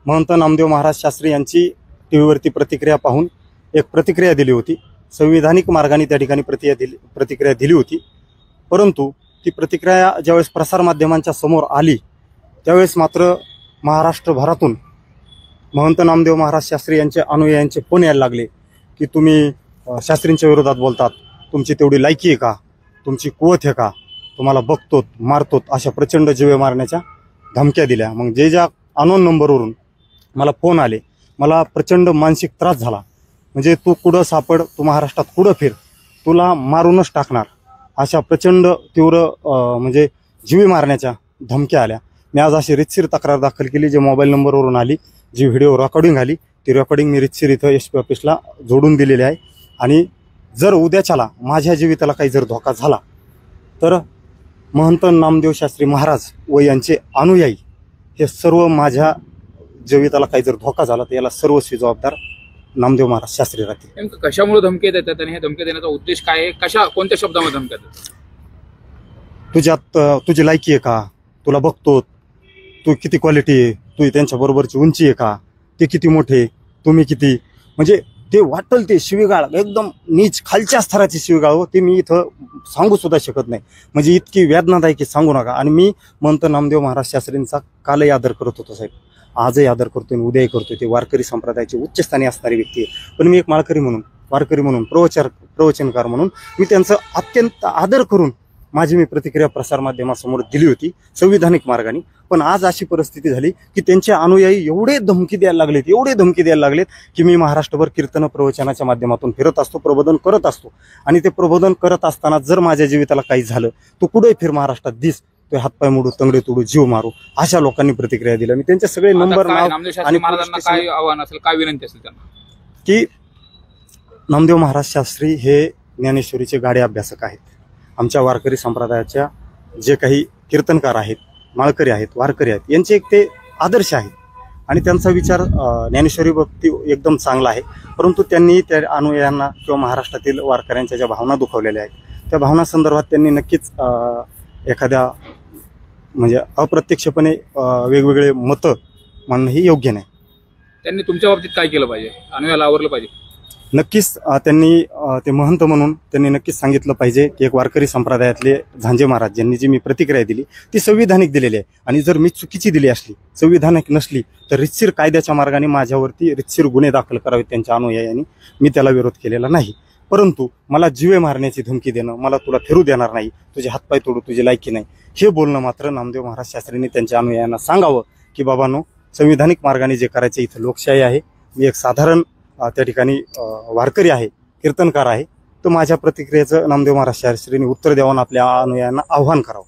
महंत नामदेव महाराज शास्त्री यांची टीव्हीवरती प्रतिक्रिया पाहून एक प्रतिक्रिया दिली होती। संविधानिक मार्गाने त्या ठिकाणी प्रतिक्रिया दिली होती, परंतु ती प्रतिक्रिया ज्यावेळेस प्रसारमाध्यमांच्या समोर आली त्यावेळेस मात्र महाराष्ट्रभरातून महंत नामदेव महाराज शास्त्री यांचे अनुयायांचे फोन यायला लागले की तुम्ही शास्त्रींच्या विरोधात बोलतात, तुमची तेवढी लायकी आहे का, तुमची कुवत आहे का, तुम्हाला बघतोत मारतोत, अशा प्रचंड जीवे मारण्याच्या धमक्या दिल्या। मग ज्या अनोन नंबरवरून मला फोन आले, मला प्रचंड मानसिक त्रास झाला। म्हणजे तू कुठं सापड, तू महाराष्ट्रात कुठं फिर, तुला मारूनच टाकणार, अशा प्रचंड तीव्र म्हणजे जीवे मारण्याच्या धमक्या आल्या। मी आज अशी रितसर तक्रार दाखल केली, जे मोबाईल नंबरवरून आली, जी व्हिडिओ रेकॉर्डिंग आली ती रेकॉर्डिंग मी रितसर इथं SP ऑफिसला जोडून दिलेली आहे। आणि जर उद्याच्याला माझ्या जीविताला काही जर धोका झाला तर महंत नामदेव शास्त्री महाराज व यांचे अनुयायी हे सर्व, माझ्या जीविताला काही जर धोका झाला तर याला सर्वस्वी जबाबदार नामदेव महाराज शास्त्री राहतील। नेमकं कशामुळे धमकी देतात आणि हे धमकी देण्याचा उद्देश काय आहे? कोणत्या शब्दामध्ये धमकी देतात? तुझ्यात तुझी लायकी आहे का, तुला बघतो, तू किती क्वालिटी आहे, तू त्यांच्या बरोबरची उंची आहे का, ते किती मोठे, तुम्ही किती, म्हणजे ते वाटल ते शिवीगाळ, एकदम नीच खालच्या स्तराची शिवीगाळ हो, ते मी इथं सांगू सुद्धा शकत नाही। म्हणजे इतकी वेदनादायक की सांगू नका। आणि मी महंत नामदेव महाराज शास्त्रींचा कालही आदर करत होतो साहेब, आजही आदर करतोय, उद्याही करतोय। ते वारकरी संप्रदायाचे उच्चस्थानी असणारी व्यक्ती आहे, पण मी एक वारकरी म्हणून प्रवचनकार म्हणून मी त्यांचं अत्यंत आदर करून मी प्रतिक्रिया प्रसारमाध्यमासमोर दिली होती संविधानिक मार्गाने। पण आज अशी परिस्थिती झाली की त्यांचे अनुयायी एवढे धमकी द्यायला लागलेत की मी महाराष्ट्रभर कीर्तन प्रवचनाच्या माध्यमातून फिरत असतो, प्रबोधन करत असतो, आणि ते प्रबोधन करत असताना जर माझ्या जीविताला काही झालं, तू कुठेही फिर महाराष्ट्रात दिस, तो हातपाय मोडू, तंगडे तोडू, जीव मारू, अशा लोकांनी प्रतिक्रिया दिल्या। मी त्यांचे सगळे नंबर, आणि काय आव्हान असेल, काय विनंती असेल त्यांना की नामदेव महाराज शास्त्री हे ज्ञानेश्वरीचे गाडे अभ्यासक आहेत। आमच्या वारकरी संप्रदायाच्या जे काही कीर्तनकार आहेत, माळकरी आहेत, वारकरी आहेत, यांचे एक ते आदर्श आहेत आणि त्यांचा विचार ज्ञानेश्वरी बाबतीत एकदम चांगला आहे। परंतु त्यांनी त्या अनुयायांना किंवा महाराष्ट्रातील वारकऱ्यांच्या ज्या भावना दुखावलेल्या आहेत त्या भावना संदर्भात त्यांनी नक्कीच एखाद्या म्हणजे अप्रत्यक्षपणे वेगवेगळे मतं मानणं हे योग्य नाही। त्यांनी तुमच्या बाबतीत काय केलं पाहिजे, अनुयायाला आवरलं पाहिजे? नक्कीच त्यांनी ते महंत म्हणून त्यांनी नक्कीच सांगितलं पाहिजे की एक वारकरी संप्रदायातले झांजे महाराज यांनी जी मी प्रतिक्रिया दिली ती संविधानिक दिलेली आहे, आणि जर मी चुकीची दिली असली, संविधानिक नसली, तर रितसर कायद्याच्या मार्गाने माझ्यावरती रितसर गुन्हे दाखल करावेत त्यांच्या अनुयायांनी। मी त्याला विरोध केलेला नाही, परंतु मला जीवे मारण्याची धमकी देणं, मला तुला फिरू देणार नाही, तुझे हातपाय तोडू, तुझी लायकी नाही, हे बोलणं मात्र नामदेव महाराज शास्त्रींनी त्यांच्या अनुयायांना सांगावं की बाबांनो, संविधानिक मार्गाने जे करायचे, इथं लोकशाही आहे, मी एक साधारण त्या ठिकाणी वारकरी आहे, कीर्तनकार आहे, तर माझ्या प्रतिक्रियेचं नामदेव महाराज शास्त्रींनी उत्तर द्यावं, आपल्या अनुयायांना आव्हान करावं।